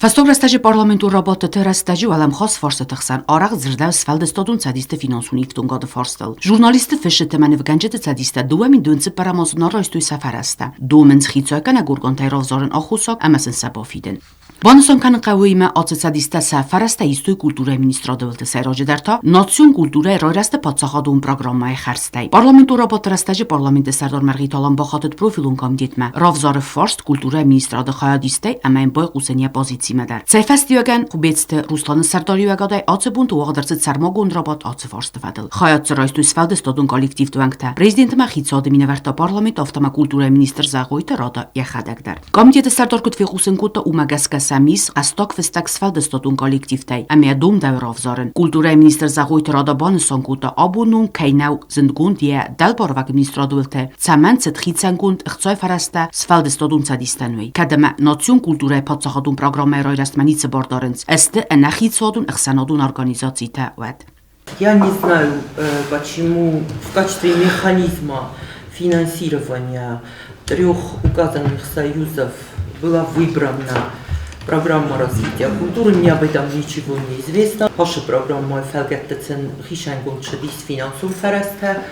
Հաստորաստաժի պարլամենտու ռաբոտը ռաստաժի ալամ խոս ֆորսը տխսան արաղ զրդավ սվալդստոդուն ցադիստը ֆինանսունի վտունգոդը ֆորստել ժուրնալիստը ֆիշը թեմանը վգանջետը ցադիստը դուամին դունցը պարամոզնորը ստույ սաֆարաստա դումենց խիցոյկանը գուրգոնտայրով զորն ոխուսոկ ամասն սաբոֆիդեն Բանսոն կան կավույմը ացեցադիստա սաֆարաստա իստույ կուլտուրայ մինիստրոդվլտը սայրոջը դարտա նացիոն կուլտուրայ ռոյրաստը պատսախադում պրոգրամայ խարստայ Պարլամենտու ռաբոտը պարլամենտը սարդոր մարգիտալան բախատըտ պրոֆիլուն կամ դիտմը ռավզարը ֆորստ կուլտուրայ մինիստրոդը խայադիստայ ամայն բոյ ուսենյա պոզիցի մդար Ցայֆաստիոգան խուբեցտը Ռուսլանը սարդորիուագադայ ացեբունտ ուղադրծը ցարմոգուն ռաբոտ ացեֆորստը վադել Խայած ծրայստույ սվալդը ստոդուն կոլեկտիվ տուանկտա Պրեզիդենտը մախիցոդը մինավարտա պարլամենտ ավտոմա կուլտուրայ մինիստր զաղոյտը ռոդը յախադակդար Կոմիտետը սարդոր կտվի խուսնկուտը ու Самис Асток фестаксфал дестотун коллективтай, амиадум давровзорен. Культура министр загуйт радабан сонкута абунун кайнау зиндгундия далборвак министродулте. Цаман цетхицангунд ихцой фараста сфал дестотун цадистануй. Кадама национ культура подсахадун программай ройрастманицы бордоренц. Эсте энахицодун ихсанодун организациита вад. Я не знаю, почему в качестве механизма финансирования трех указанных союзов была выбрана программа развития культуры, мне об этом ничего не известно. Наша программа «Фелгеттецен Хишангун Шадис финансов фересте».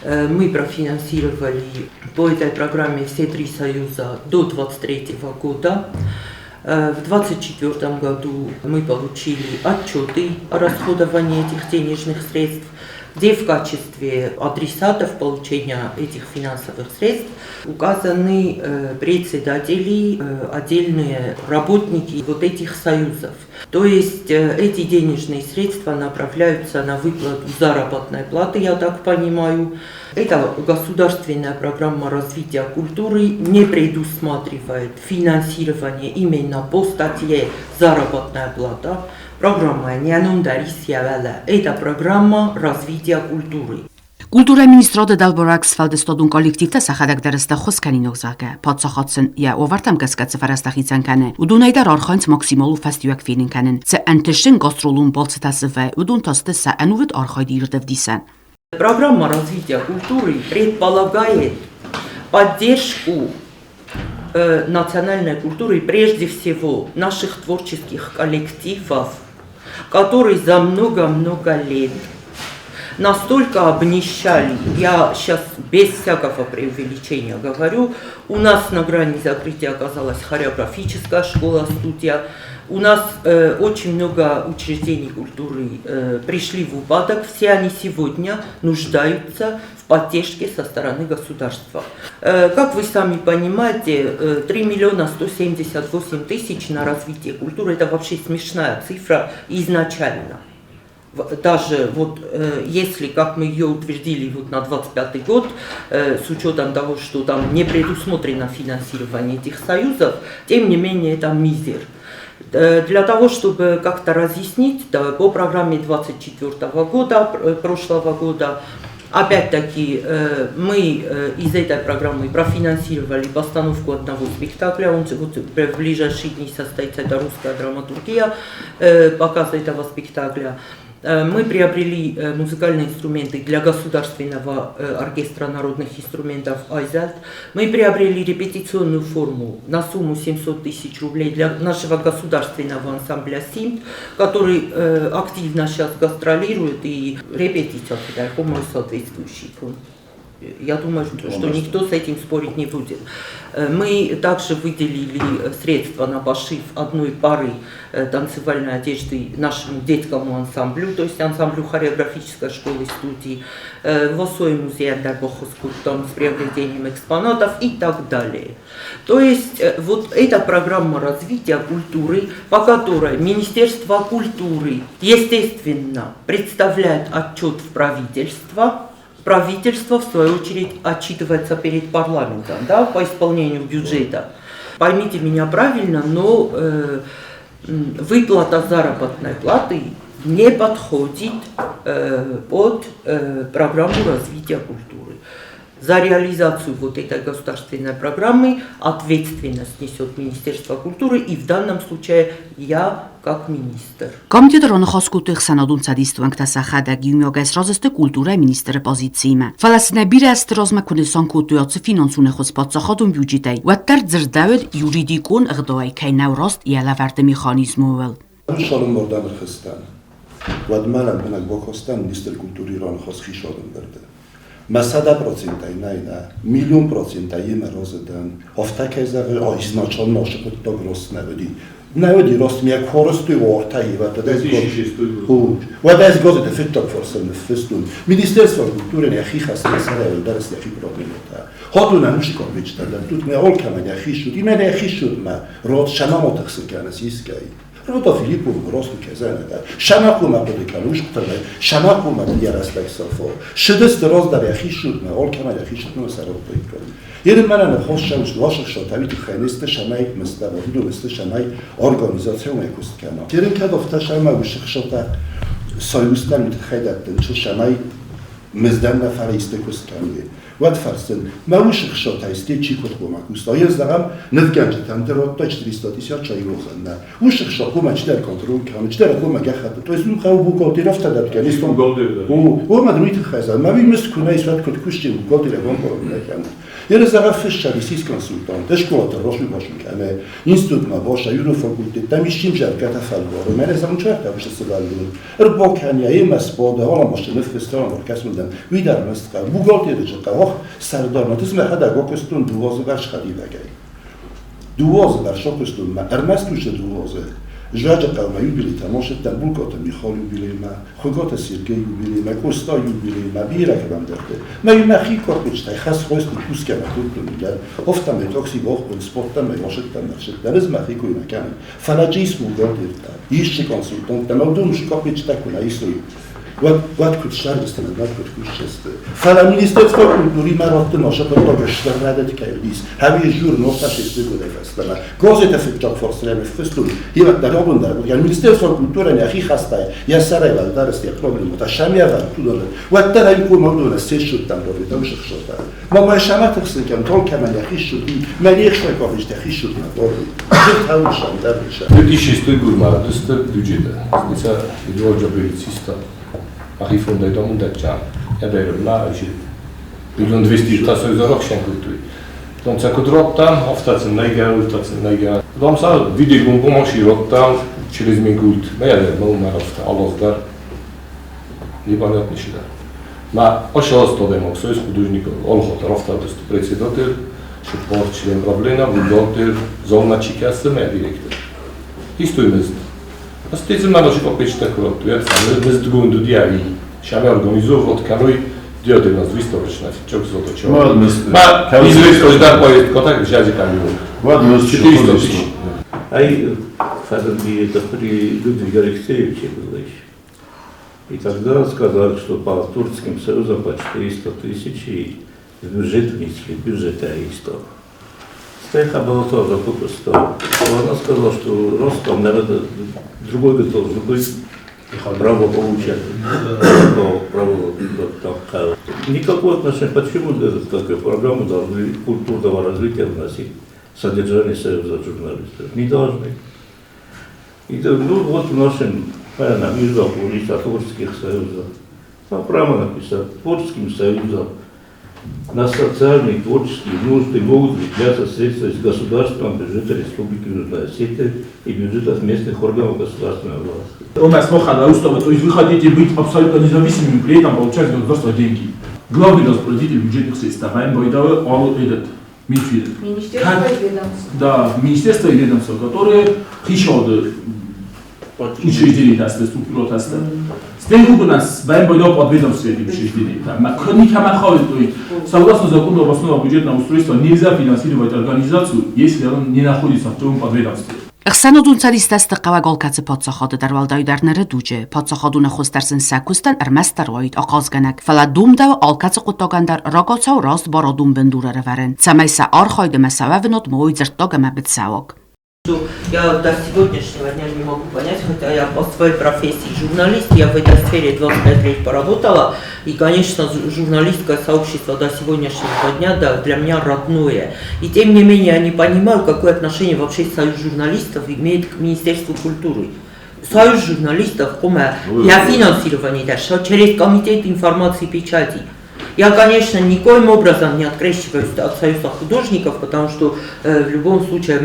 Мы профинансировали по этой программе все три союза до 2023 года. В 2024 году мы получили отчеты о расходовании этих денежных средств, где в качестве адресатов получения этих финансовых средств указаны председатели, отдельные работники вот этих союзов. То есть эти денежные средства направляются на выплату заработной платы, я так понимаю. Эта государственная программа развития культуры не предусматривает финансирование именно по статье «Заработная плата». Программа не анундарисьявала. Это программа развития культуры. Կուլտուրայի մինիստրոդը դալբորակ սվալդստոդուն կոլեկտիվտը սախադակդարստա խոսքանին օգզակը պատսախացն յա օվարտամ կասկածը ֆարաստախիցանքանը ուդունայդար արխանց մաքսիմալու ֆաստյուակ ֆինինքանն ց անտեշին գաստրոլուն բոլցտասվե ուդուն տաստեսա անուվիտ արխայդի իրդվդիսան Программа развития культуры предполагает поддержку национальной культуры прежде всего наших творческих коллективов, которые за много-много лет настолько обнищали, я сейчас без всякого преувеличения говорю, у нас на грани закрытия оказалась хореографическая школа-студия, у нас очень много учреждений культуры пришли в упадок, все они сегодня нуждаются в поддержке со стороны государства. Как вы сами понимаете, 3 миллиона 178 тысяч на развитие культуры – это вообще смешная цифра изначально. Даже вот если, как мы ее утвердили вот на 25 год, с учетом того, что там не предусмотрено финансирование этих союзов, тем не менее это мизер. Для того, чтобы как-то разъяснить, да, по программе 24 года, прошлого года, опять-таки мы из этой программы профинансировали постановку одного спектакля, он вот в ближайшие дни состоится, это русская драматургия, показ этого спектакля. Мы приобрели музыкальные инструменты для Государственного оркестра народных инструментов «Айзальт». Мы приобрели репетиционную форму на сумму 700 тысяч рублей для нашего государственного ансамбля «Симт», который активно сейчас гастролирует и репетиция соответствующий. Я думаю, что никто с этим спорить не будет. Мы также выделили средства на пошив одной пары танцевальной одежды нашему детскому ансамблю, то есть ансамблю хореографической школы студии, в Осой музей с приобретением экспонатов и так далее. То есть вот эта программа развития культуры, по которой Министерство культуры, естественно, представляет отчет в правительство, правительство, в свою очередь, отчитывается перед парламентом, да, по исполнению бюджета. Поймите меня правильно, но выплата заработной платы не подходит под программу развития культуры. За реализацию вот этой государственной программы ответственность несет Министерство культуры и в данном случае я как министр. Կոմիտեը ռոնախոսկուտի խսանոդուն ցադիստուանք տասախադա գյումյոգես ռոզստը կուլտուրա մինիստրը պոզիցիյմը։ Ֆալասնաբիրը աստրոզմա քունեսոն կուտույոցը ֆինանսունը խոսպացախոդուն բյուջետայ։ Վատտար ձրդավեր յուրիդիկուն ըղդոայ քայնավ ռոստ իալավարտը մեխանիզմուվել։ Շալում մորդան ռխստան։ Վադմալան բնակ բոքոստան մինістր կուլտուրի ռոնախոսքի շալում վերդը։ Մասադա պրոցենտայ նայնա, միլիոն պրոցենտայ մերոզդան, հոֆտակեզը իզնաչան նոշկոտ դոգրոսնավդի։ Նայոդի ռոստմիակ խորստի որդայի վատես գոզը դեֆիտոք ֆորսեն ֆեստուն։ Մինիստրstvo կուլտուրեն ախի խասնասարել դարստի պրոբլեմը։ Հոտունա նուշկովիչ դա тут მე ოლქამა ხიშუდი მე ხიშუდმა როდ შანამოთხსკანას ისკაი როდა ფილიპოვ როსტიკეზანა და შანახუმა პოდიკალ უშტრე შანახუმა დიარასლექსოფო შდეს როზდა ხიშუდმა ოლქამა ხიშუდმა საროპტიკო երմանանը խոսշանուշ լոշշոտ ավիտ խենեստը շամայ մստավը դուստը շամայ օրգանիզացիոն էկոսիստեմա երենքադով տաշամա ուշխշոտա սոյուստան խեդատն շամայ մզդանա ֆարիստեկոսկանի What фарсен? Мауших шота исте чикот комакуста. Я знам, невганче там деротто 400 чайвохна. Уших шокума 4 контрол кан 4 кома гахат. То есть ну хау буготи рафтадат канистон. О мадрит хаза. Ма ви мискуна исват кот кушти буготи легон кан. Я знам фишчари сис консультант. Школа рошми башин кане. Институт ма боша юрофакультет. Там ищим жарката фалгор. Мене замчата ваше садалу. Рбокания имас пода. Ола машина фестивал оркестрдан. Видар мастка. Буготи речка. Սարդարնոթից մեր հադա գոքստուն դուոզը գար շխադի վագայ։ Դուոզը գար շոքստուն մա արմաստուշը դուոզը ժաջա կալմա յուբիլի տամոշը տան բուլկոտը միխալ յուբիլի մա խոգոտը սիրգե յուբիլի մա կոստա յուբիլի մա բիրա կբամ դերտե մա յումա խի կորպիչտայ խաս խոստի կուսկյամա տուտուն դար հոֆտա մե տոքսի ողբն սպորտա մե մոշետա մերշետա նզ մա խի կույնա կան ֆանաջիս մուգոտիրտա իշի կոնսուլտանտ տամոդում շկոպիչտա կունա իսույ What could Charleston and what could Chester? Fala Ministerstvo kultury ma rotty nosze podłogę szwarnadet kajlis. Have you jur no faszyst tego defestana. Gozy te fittok forsremy w festun. I wat da robunda. Ja Ministerstwo kultury nie hasta. Ja sarela dares jak problem. Ta szamiawa tu dole. What ta im kumoduna seszut tam robi tam szota. Ma ma szama txsykam tolka ma ja hishut. Ma nie szkowić te hishut na robi. Czy tam szam da bisha. 2006 gurmara dostă budżeta. Zdecea ideologia belicista. Arifondai domundacea. Ja dajemy na razie. 1.200 tasów za rok się kultuje. Tam co kodrop tam, oftacy najgał. Tam sa widzi pomoci rok tam, через mingut. Mejelő ma ofta alazgar. Непонятно что. Ma oszczędno demok, sojusz hudожников, olhot rofta dost председатель, шепор член правления, вудотель, зона чикасы ме директор. Истоймест. Astăzi mai așa copește acolo, я сам не здгунду диави. Шаме организовал каной диоде нас выставочная, чок золото. Ма, известно, да, поезд, контакт взяли камеру. Вот мы 400 тысяч. Ай, фабрики это при Людвиге Алексеевиче было еще. И тогда сказали, что по Турецким союзам по 400 тысяч и в бюджет внесли, бюджет аистов. Стеха было тоже пусто. Она сказала, что Ростом, наверное, другой должен быть право получать. Право никакого отношения. Почему такую программу должны культурного развития вносить содержание союза журналистов? Не должны. И ну, вот в нашем между творческих союзов. Там прямо написано творческим союзом. На социальные и творческие нужды могут выделяться средства из государственного бюджета Республики Южная Осетия и бюджетов местных органов государственной власти. У нас мохана устава, то есть вы хотите быть абсолютно независимыми, при этом получать государство деньги. Главный распорядитель бюджетных средств, Министерство и ведомство. Да, министерство и ведомство, которые хищоды учреждения, структуры. Стенку у нас баем бойдал под ведомственными учреждениями. То есть, согласно закону областного бюджетного устройства, нельзя финансировать организацию, если она не находится в твоем подведомстве. Խսանոդուն ցարիստաստը qավագոլկացը փոցախոդը դարվալդայդարները դուջե փոցախոդունը խոստարսն սակուստան արմաստարոյդ աղազգանակ ֆալադումդա ալկացը qutogandar ռոգոցավ ռաստ բարոդում բնդուրերը վարեն ցամայսա արխայդը մասավավնոտ մոյ ձրտոգը մաբցավոկ Я до сегодняшнего дня не могу понять, хотя я по своей профессии журналист, я в этой сфере 25 лет поработала, и, конечно, журналистское сообщество до сегодняшнего дня для меня родное. И тем не менее, я не понимаю, какое отношение вообще Союз журналистов имеет к Министерству культуры. Союз журналистов, для финансирования даже, через Комитет информации и печати. Я, конечно, никоим образом не открещиваюсь от Союза художников, потому что в любом случае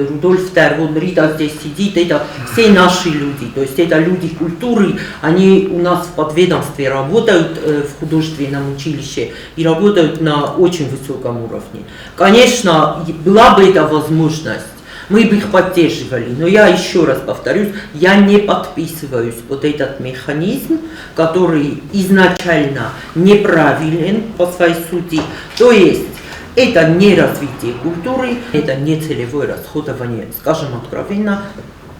Рудольф Тервон, Рита здесь сидит, это все наши люди, то есть это люди культуры, они у нас в подведомстве работают в художественном училище и работают на очень высоком уровне. Конечно, была бы эта возможность, мы бы их поддерживали, но я еще раз повторюсь, я не подписываюсь под этот механизм, который изначально неправилен по своей сути, то есть это не развитие культуры, это не целевое расходование, скажем откровенно,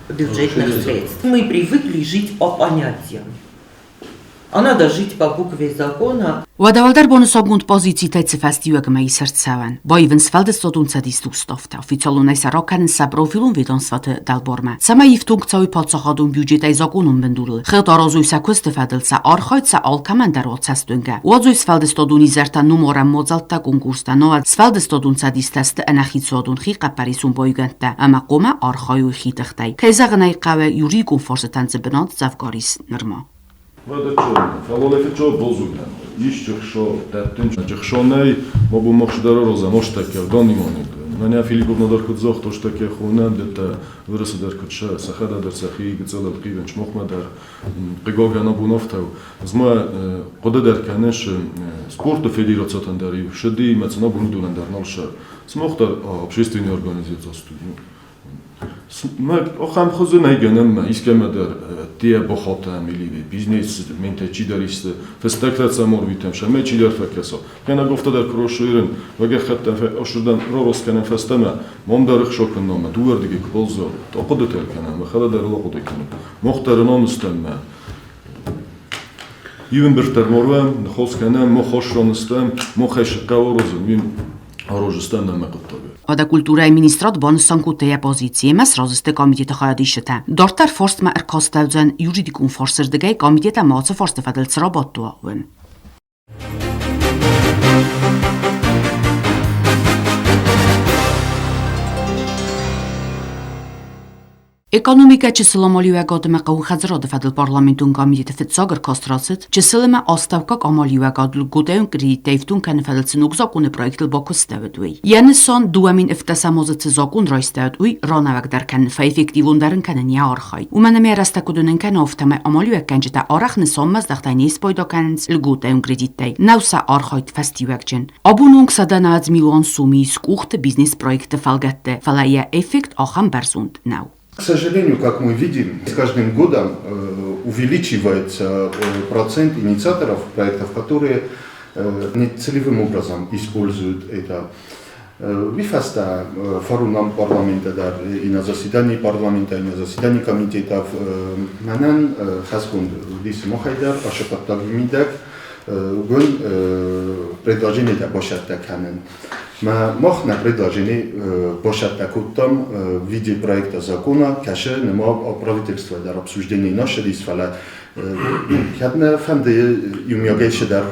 бюджетных средств. Мы привыкли жить по понятиям, а надо жить по букве закона. Wadawaldar bonusogund poziții tăi festiuag mai sărțavan. Boivin sfaldestodun cadistuk stofta. Oficialul sa rokan sa profilun vedonsvate dalborma. Sama iftung cały podsachodun budżetaj zakonun bendurul. Chătarozuj sa kustefadel sa archajt sa alkamandar odsastunga. Oadzuj sfaldestodun izerta numoram mozalta konkursta noad sfaldestodun cadisteste anachitsodun xiqa parisun boyganta. Ama qoma archayu xitaqtay. Kayzagnay qawe yurikun forsetanze benad zavgaris nirma. Фалолефечо бозуган. Ишчхшо таттин чхшонай мобу мохшдаро роза моштакер донимонид. Наня Филипповна даркудзох тоштаке хунан дета выраса даркудша сахада дарсахи гцелал qivен чмохмадар qigogana буновтав. Зма qoda darkanеш спорта федерациятан дари шеди мецна бунудунан дарналша. Смохтар общественная организация студию. ما آخرم خود نگنم ایسکمدر تیه بخاطر میلیه بیزنس منتجی داریست فستکت سامور بیتم شما چی در فکرسا کنه گفته در کروشیرن وگه خط اشردن راست کنه فستمه مام درخ شکن نامه دور دیگه کبلزا تاقد تر کنه مخاله در لاقد کنه مختارنام استم یون برتر مروم نخواست کنه مخاشران استم مخش قوارزم یون آروجستم نمقطعه Oda kultura ministrat bonsan kuteja poziție mes roziste komiteta hayadishete. Dortar forstma kostelzen juridikun forserdegay komiteta maatse forstefadel srabattuawen. Ekonomika çysılamoliła godme qawxadzrod fadl parlamentun komiteti fitsagar kostrasit çysılma ostavka amoliła godl gudeun kreditevtun kan fadl nugzakun projektil bokustavedui. Yani son duamin iftasamozet zakun roistavedui ranavak darkan fa effektivun darin kan ya arxay. Umana merasta kudunen kan oftama amoliła kanjeta araxn sommaz daxtaynis poydokans gudeun kreditay. Nausa arxayt festiwakjen. Abunung sadana az milion sumi skucht biznes projekte falgatte. Falaya effekt ахам барсунд нау. К сожалению, как мы видим, с каждым годом увеличивается процент инициаторов проектов, которые нецелевым образом используют это. Вифаста форумом парламента и на заседании парламента, и на заседании комитетов манан хаскунд дис мохайдар ашапаттагимидак гон предложение да башат таканен. Махна предложение башат такутам в виде проекта закона, каше нема правительства дар обсуждении нашей фала. Хадна фанде юмягейше дар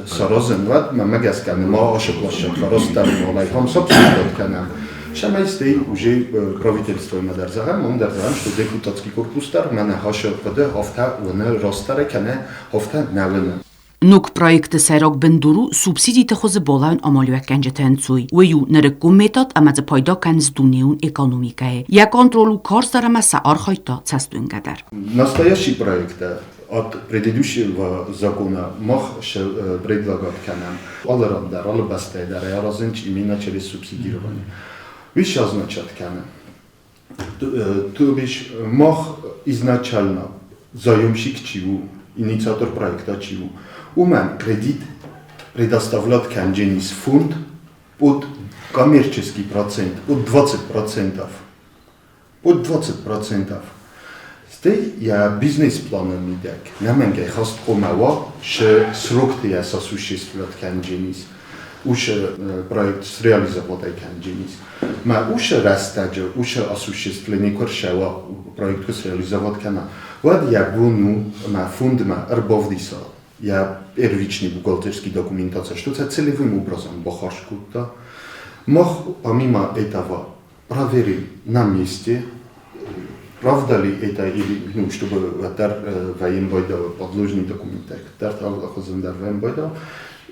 сарозен вад, магаска нема ашаплашат фаростар малайхам собственно канам. Шамайстей уже правительство мадар загам, он дар загам, что депутатский корпус дар мана хаша поде хафта вона ростаре кане хафта навена. Nuk projekte sajrok benduru subsidii të khoze bolan amaliuak kanjë të nëcuj. Uju në rekometat ama të pajdo kanë zduniun ekonomikae. Я контролю корстарама са архайта цастуин гадар. Настоящий проект от предыдущего закона мог предлагать канам аларандар, алабастайдар, яразынч именно через субсидирование. Вещь означает канам. То бишь мог изначально заемщик чего, инициатор проекта чего. Уман кредит предоставляет кандженис фонд под коммерческий процент, под 20%. Под 20%. Здесь я бизнес-планом идек. Наменге хаст комава, что срок ты осуществляет кандженис. уже проект среализовать айканджинис. Ма уже растаджа, уже осуществление коршева проект среализовать кана. Вот я буну ма фонд ма арбовдиса. Я первичный бухгалтерский документация, что это целевым образом бахашку-то. Мог помимо этого проверить на месте, правда ли это или ну, чтобы военбойда подложный документ, военбойда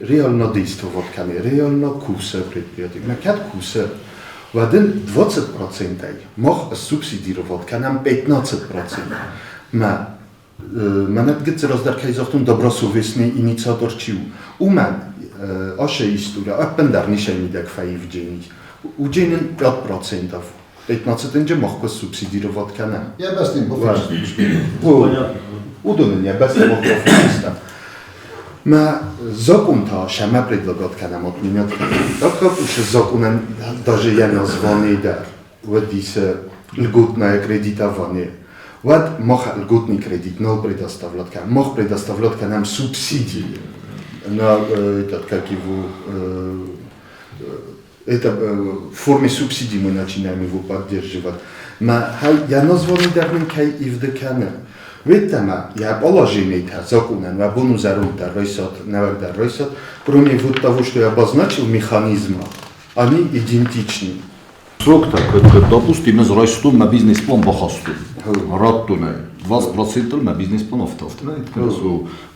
реально действовать ками, реально курсы предприятий. На как курсы в один 20% мог субсидировать, к нам 15%. Манат гыцэ раздаркай зохтун добросовестный инициатор чиу. Уман аша история, аппендар нишайнидак фаив джени. У дженин 5%. 15-нче мог субсидировать к нам. Я объясню, Удобно, я объясню, Ma закон ta шама предлагает к нам отменять. Так как уж законом даже я названный дар. Вот здесь льготное кредитование. Вот мог льготный кредит, но предоставлять к нам. Мог предоставлять к нам субсидии на этот, как его, это в форме субсидий мы начинаем его поддерживать. Но я названный дар кай и в декане. Ведь там я положение законом, я буду зарубить ройсот, наверное, ройсот, кроме вот того, что я обозначил механизма, они идентичны. Срок так, допустим, из ройсту на бизнес-план бахасту, раттуне, 20% на бизнес-план автофтуне.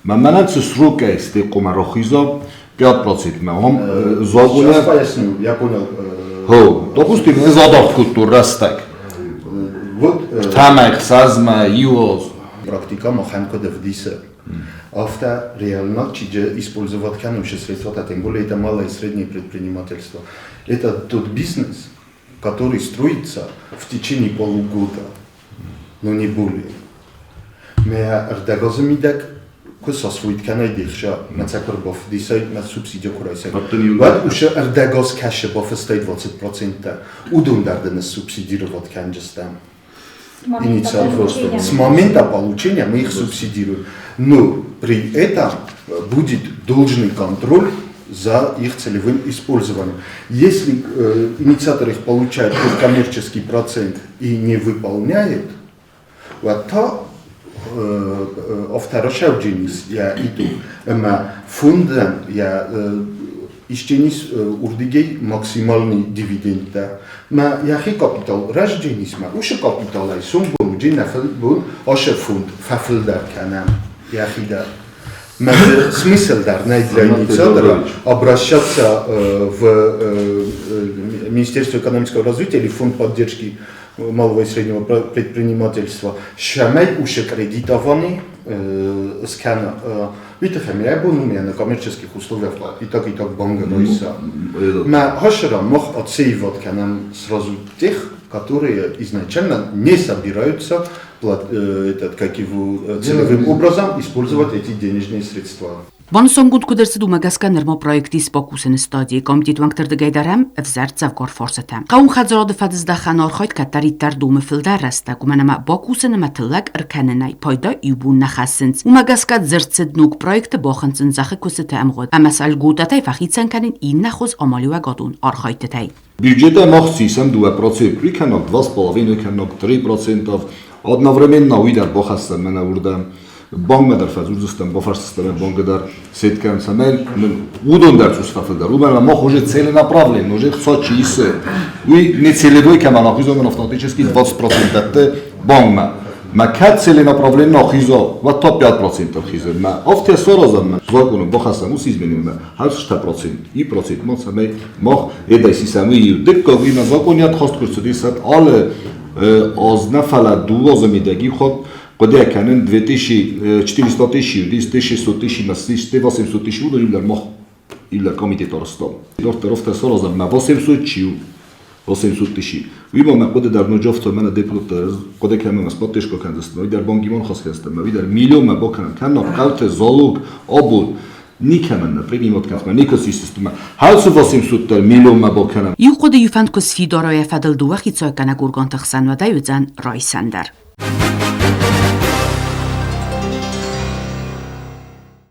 Маманец срок есть, como рохиза, 5%. Сейчас поясню, я понял. Допустим, из адапткуту растак. Вот Тамак, сазма, юоз. Практика маханка девдиса. Авто реально чиже использовать кануши средства, тем более это малое и среднее предпринимательство. Это тот бизнес, который строится в течение полугода, но не более. Мы ардагозами так, куда свой канал дельша, на цакорбов, десять на субсидию курайся. Вот уже ардагоз кашебов стоит 20%. Удом дарден субсидировать канджестам. С момента получения мы их субсидируем. Но при этом будет должный контроль за их целевым использованием. Если инициатор их получает под коммерческий процент и не выполняет, вот то второй джинис я иду, фондом я ищенис урдигей максимальный дивиденд. Ma яхи капитал рожденисма, уж капитал ай сумбун джина фэлбун, оше фонд фафлдар канам яхида. Ma смысл дар для инициатора обращаться в Министерство экономического развития или фонд поддержки малого и среднего предпринимательства. Шамай уж кредитованный скан. Видите, я был на коммерческих условиях и так банка Ройса. Но Хашера мог отсеивать к нам сразу тех, которые изначально не собираются как его целевым образом использовать эти денежные средства. Բանսոն գուտկուդերսը դու մագասկան նրմո պրոյեկտի սպոկուսն ստադի կոմիտետ վանկտր դգայդարամ վզարցավ կորֆորսետամ Կաուն խաձրոդը ֆադզդախան օրխոյտ կատարի տար դումը ֆիլդար ռաստա կումանամա բոկուսը նմատլակ ըրքաննայ փոյդա իբուն նախասնց ու մագասկա ձրցդնուկ պրոյեկտը բոխնցն ծախը կուսը թամղոդ ամասալ գուտատայ ֆախիցանկանին իննախոզ ամալյուա գոտուն օրխոյտտայ Бюджета махсисам 2%, приканок 2,5%, канок 3%, одновременно уйдер бохастам мена урда Банк дар фазурдустан бафарстан банк дар сеткан самел удон дар сустафл дар убан мах уже целенаправленно уже хочет чисы и не целевой камана хизон автоматически 20% это банк ма как целенаправленно хизо вот топ 5% хизо ма офте сорозам закону бахасам ус изменим ма 100% и процент мо самел мах эдайси самел дикко вина законят хост курсудисат але ознафала дуозамидеги ход Куда канен 2400 тысяч, 1600 тысяч, 800 тысяч, удар или мох или комитет Ростов. Рофта сорозам на 800 тысяч. Вимо ма куда дар ноджофто мена депутат, куда канен спотешко кандидат, видар бангимон хасхестам, видар миллион ма бокан, канно калте залог обуд. Никамен на примимот касма, никоси система. Халсу 800 миллион ма бокан. Ю хода юфанд кос фидороя фадл дуахи цойкана гургон тахсан ва даюзан ройсандар.